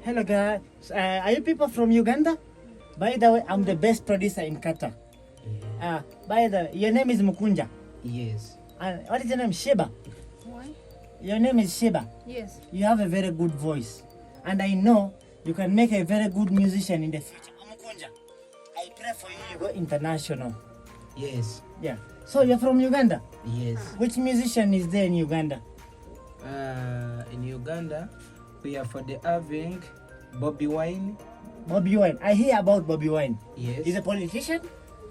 Hello guys, are you people from Uganda? By the way, I'm the best producer in Qatar. By the way, your name is Omukunja. Yes. And what is your name? Sheebah. Why? Your name is Sheebah. Yes. You have a very good voice. And I know you can make a very good musician in the future. Omukunja, I pray for you, you go international. Yes. Yeah. So you're from Uganda? Yes. Which musician is there in Uganda? In Uganda, we are for the having Bobby Wine. Bobby Wine. I hear about Bobby Wine. Yes. He's a politician?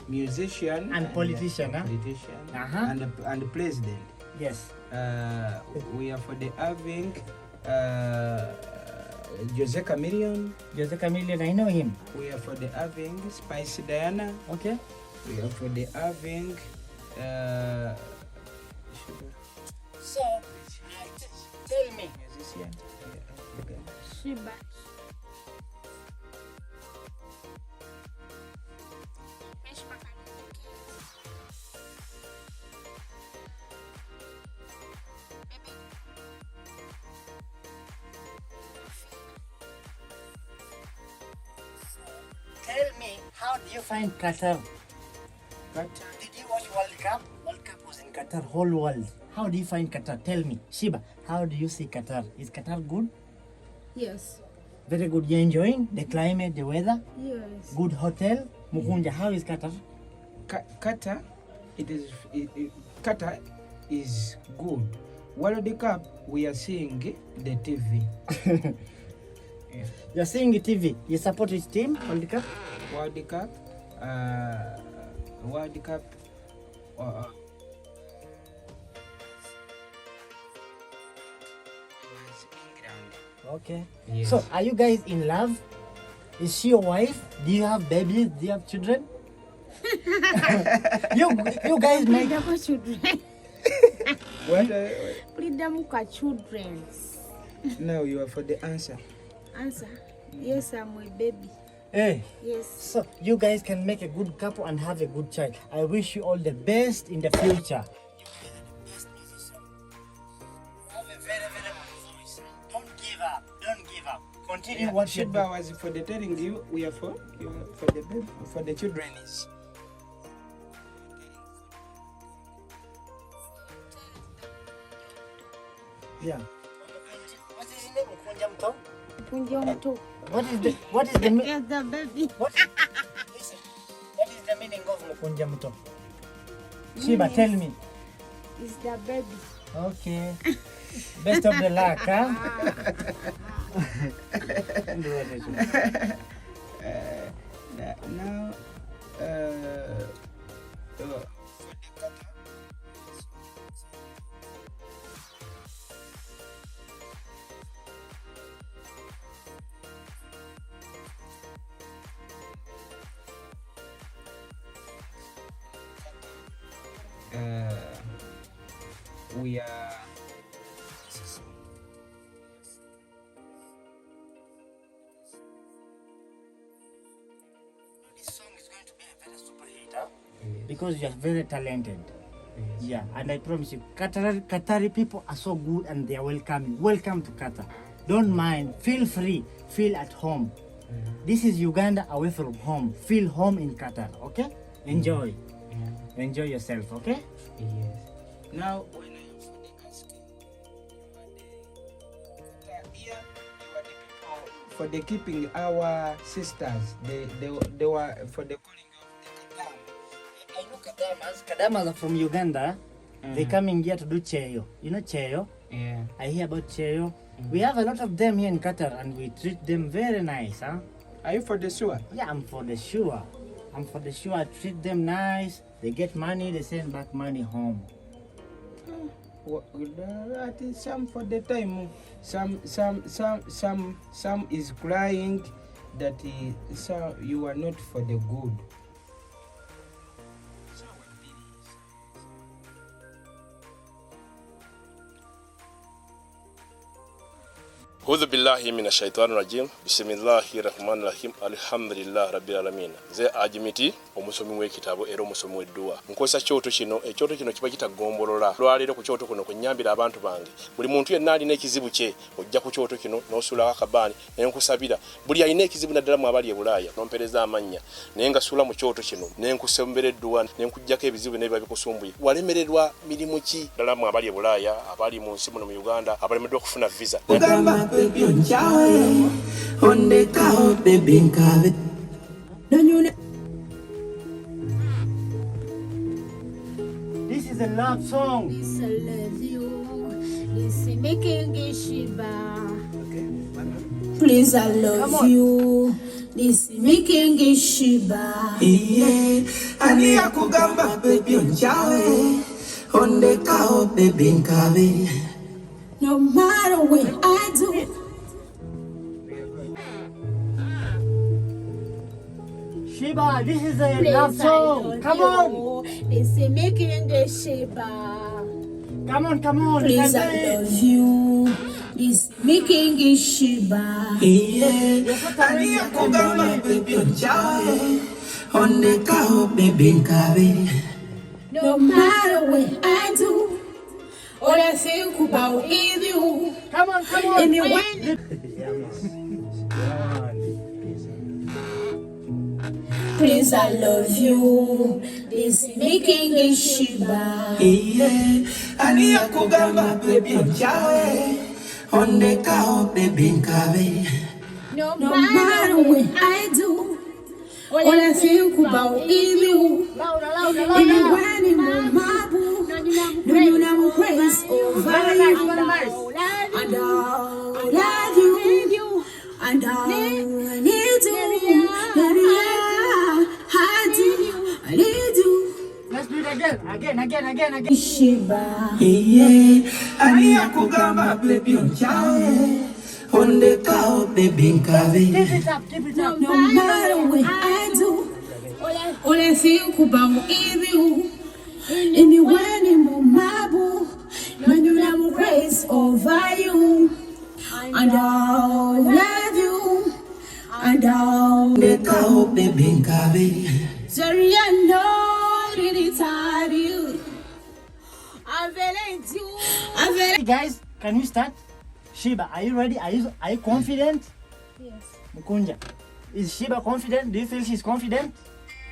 Musician And politician, huh? Politician. Uh-huh. And president. Yes. We are for the having Jose Chameleon. Jose Chameleon, I know him. We are for the having Spicy Diana. Okay. We are for the having So, tell me. musician. Okay. Sheebah. Tell me, how do you find Qatar? Qatar. Did you watch World Cup? World Cup was in Qatar, whole world. How do you find Qatar? Tell me. Sheebah, how do you see Qatar? Is Qatar good? Yes. Very good. You enjoying the climate, the weather? Yes. Good hotel? Mukunja, how is Qatar? Qatar, Qatar is good. World Cup, we are seeing the TV. You're seeing the TV. You support which team? World Cup? World Cup, World Cup. England. Okay. Yes. So, are you guys in love? Is she your wife? Do you have babies? Do you have children? you guys make Puliddamu children. What? Puliddamu ka children. No, you are for the answer. Answer. Yes, I'm a baby. Hey. Yes. So you guys can make a good couple and have a good child. I wish you all the best in the future. You guys are the best musicians. You have a very, very good voice. Don't give up. Don't give up. Continue what you're Sheebah doing. was for the telling you, we are for the baby, for the children is. Yeah. What is his name? Omukunja Muto? Omukunja omuto. What is the Yes, the baby. listen, what is the meaning of Omukunja Muto? Sheebah, tell me. It's the baby. Okay. Best of the luck, huh? Now, we are This song is going to be a very super hit, huh? Because you are very talented. Yeah, and I promise you, Qatari people are so good and they are welcoming. Welcome to Qatar. Don't mind. Feel free. Feel at home. This is Uganda away from home. Feel home in Qatar, okay? Enjoy. Enjoy yourself, okay? yes. Now, when I am for the asking, you are the people for the keeping our sisters. They were for the calling of the Qatar. I know Kadamas. Kadamas are from Uganda. They coming here to do cheyo. You know cheyo? Yeah. I hear about cheyo. We have a lot of them here in Qatar and we treat them very nice, huh? Are you for the sewer? Yeah, I'm for the sure. I'm for the sure. I treat them nice. They get money, they send back money home. That is some for the time. Some is crying that you are not for the good. A'udhu billahi minash shaitani rajim. Bismillahir rahmanir rahim. Alhamdulillah rabbil alamin. Ze ajimiti omusomi w'ekitabo era omusomi w'edduwa. Nkosa kyoto kino, ekyoto kino kiba kitagombolola. Lwaliro ku kyoto kuno kunyambira abantu bange. Buli muntu yenna alina ekizibu kye, ojja ku kyoto kino n'osula akabani n'enkusabira. Buli alina ekizibu naddala mu abali e Bulaaya n'ompereza amanya. Naye nga sula mu kyoto kino n'enkusembera edduwa n'enkujjako ebizibu n'ebiba bikusumbuye. Walemererwa mirimu ki ddala mu abali e Bulaaya, abali mu nsi muno mu Uganda, abalemeddwa okufuna visa. This is a love song. This I love you. This is me King Sheebah. Please I love you. This is me King Sheebah. Yeah, ani akugamba baby onchawe. Onde kao baby nkabe. No matter what I do. Sheebah, this is a love song. Come on. This is me King Sheebah. Come on, come on. Please I love you. This is me King Sheebah. Yeah, ani akugamba baby onchawe. Onde kao baby nkabe. No matter what I do, all I think about is you. Come on, come on. And you Please, I love you. This is me King Sheebah. Yeah, ani akugamba baby onchawe. Onde kao baby nkabe. No matter what I do, all I think about is you. And you want in my marble, no you never praise over you. And I'll love you, and I'll need you. I need you. Let's do it again. Sheebah. Yeah, ani akugamba baby onchawe. Onde kao baby nkabe. Keep it up. No matter what I do, all I think about is you. And you want in my marble, no you never praise over you. And I'll love you, and I'll Onde kao baby nkabe. sorry I know that it's hard you. Hey guys, can we start? Sheebah, are you ready? Are you confident? Yes. Omukunja, is Sheebah confident? Do you feel she's confident?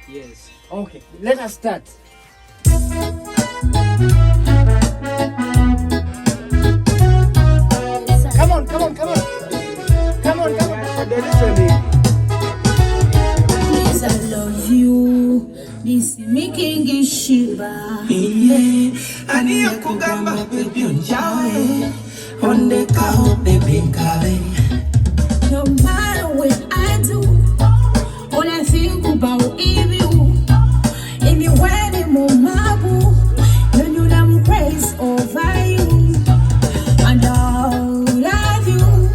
Yes. Okay, let us start. Come on. Please, I love you. This is me King Sheebah. Yeah, ani akugamba baby onchawe. Onde kao baby nkabe. No matter what I do, all I think about is you. And you want in my marble, no you never praise over you. And I'll love you,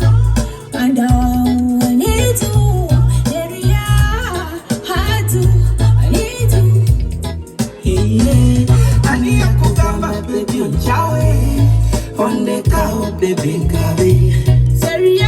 and I'll need you. Yeah, I do, I need you. Yeah, ani akugamba baby onchawe. Onde kao baby nkabe. Sorry, I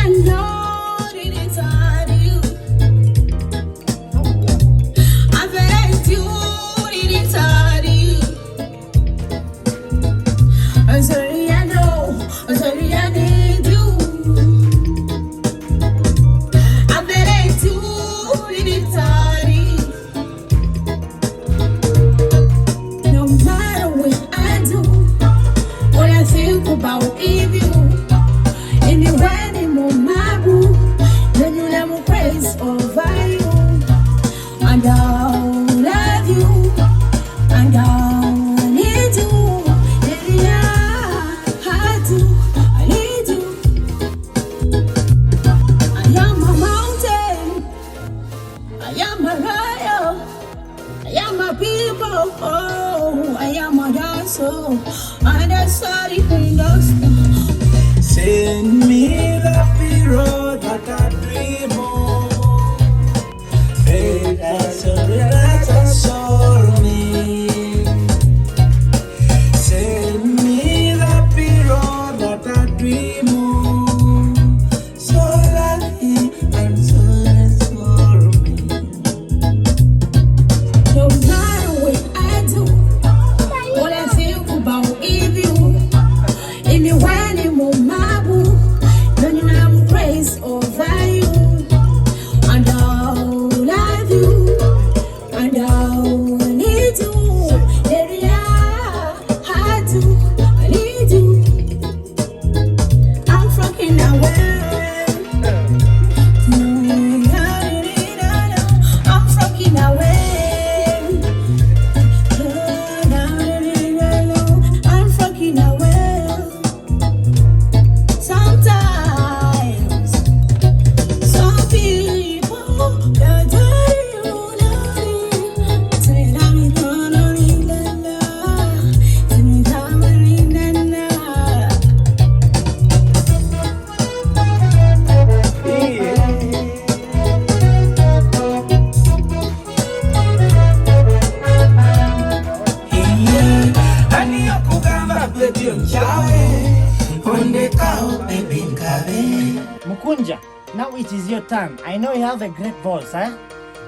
turn. I know you have a great voice, eh?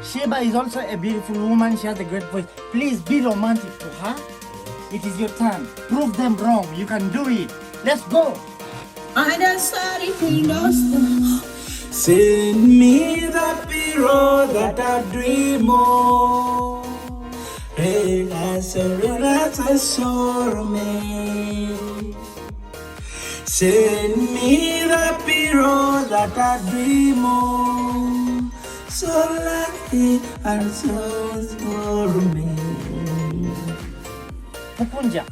Sheebah is also a beautiful woman. She has a great voice. Please be romantic to her. It is your turn. Prove them wrong. You can do it. Let's go. Send me the pillow that I dream of. Relax, I sorrow me. Send me the pillow that I dream of. So lucky and so sorrow me. Omukunja,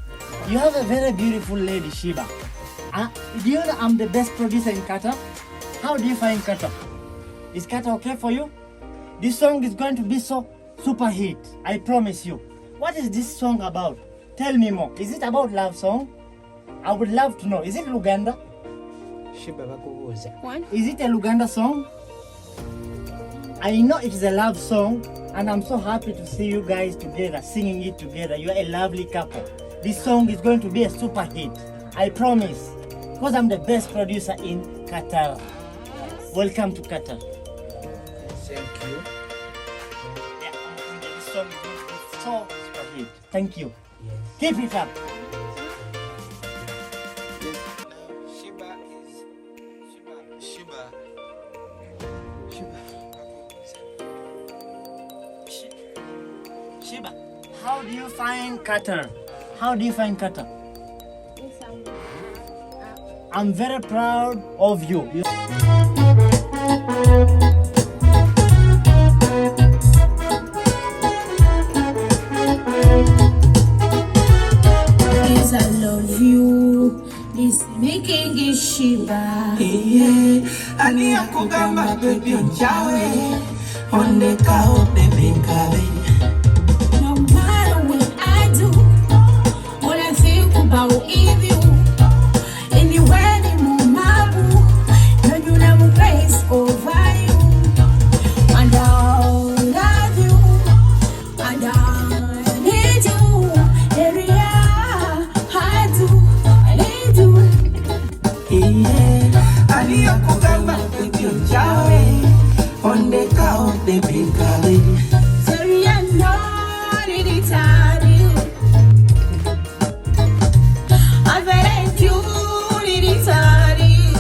you have a very beautiful lady, Sheebah. Do you know I'm the best producer in Qatar? How do you find Qatar? Is Qatar okay for you? This song is going to be so super hit. I promise you. What is this song about? Tell me more. Is it about love song? I would love to know. Is it Luganda? Sheebah bakubuuza. Is it a Luganda song? I know it is a love song, and I'm so happy to see you guys together, singing it together. You're a lovely couple. This song is going to be a super hit. I promise. Because I'm the best producer in Qatar. Welcome to Qatar. Thank you. Yeah, this song is going to be so super hit. Thank you. Yes. Keep it up. Yes. Sheebah is Sheebah. Sheebah, how do you find Qatar? How do you find Qatar? I'm very proud of you. Yes, I love you. This me King Sheebah. Yeah, ani akugamba baby onjawe. Ondeka baby nkabe. No matter what I do, all I think about is you. Anywhere ni mumabu, no you never place over you. And I'll love you, and I need you. Area, I need you. Yeah, ani akugamba baby onjawe. Ondeka baby nkabe. Sorry, I know it is hard you. I bet you it is hard you.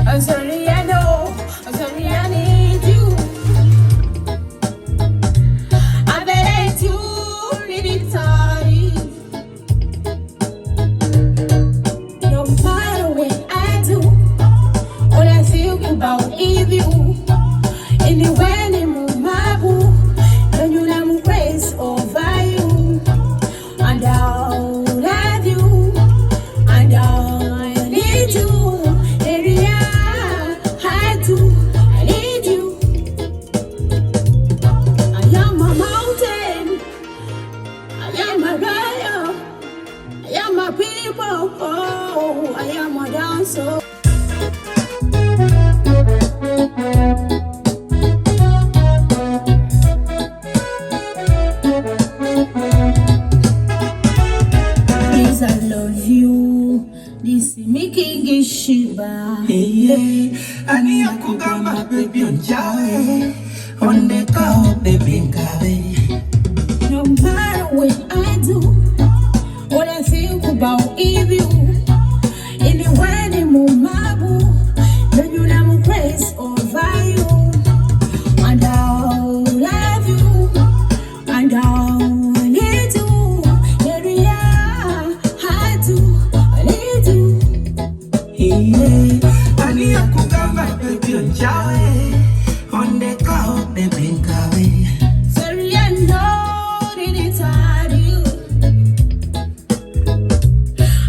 I'm sorry, I know. I'm sorry, I need you. I bet you it is hard you. No matter what I do, all I think about is you. Anywhere ni mumabu, don't you let me grace over you. And I'll love you, and I need you. Area, I need you. I am a mountain, I am a lion, I am a people, oh, I am a dancer. Please, I love you. This is me King Sheebah. Yeah, ani akugamba baby onjawe. Ondeka baby nkabe. No matter what I do, all I think about is you. Anywhere ni mumabu, then you never praise over you. And I'll love you, and I'll need you. Area, I need you. Yeah, ani akugamba baby onjawe. Ondeka baby nkabe. Sorry, I know it is hard you.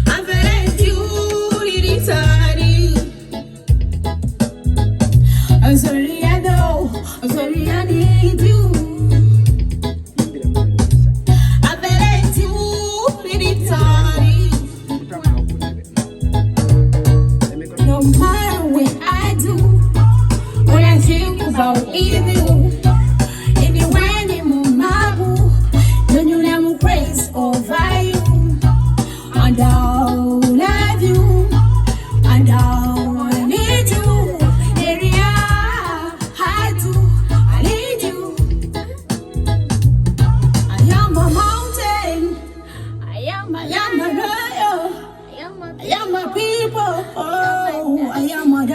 I bet you it is hard you. I'm sorry, I know. I'm sorry, I need you. I bet you it is hard you. No matter what I do, all I think about is you. Anywhere ni mumabu, don't you let me praise over you. And I'll love you, and I'll need you.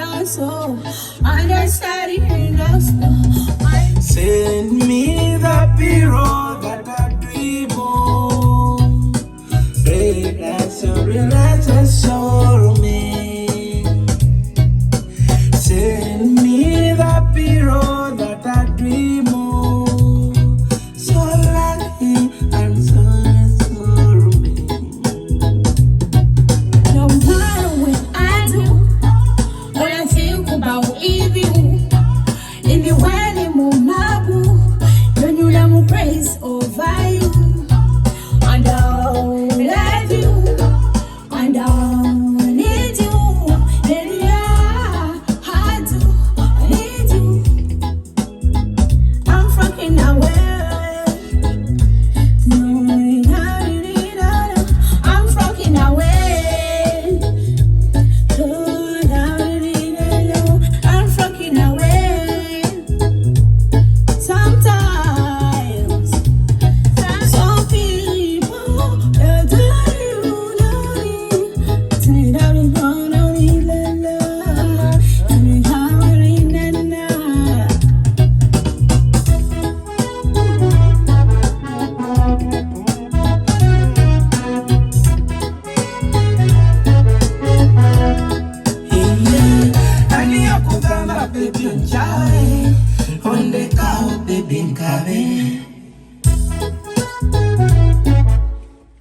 the soul, understanding the soul. Send me the pillow that I dream of. Relax, relax, soul me. Send me the pillow that I dream of. So lucky and so me. No matter what I do, all I think about is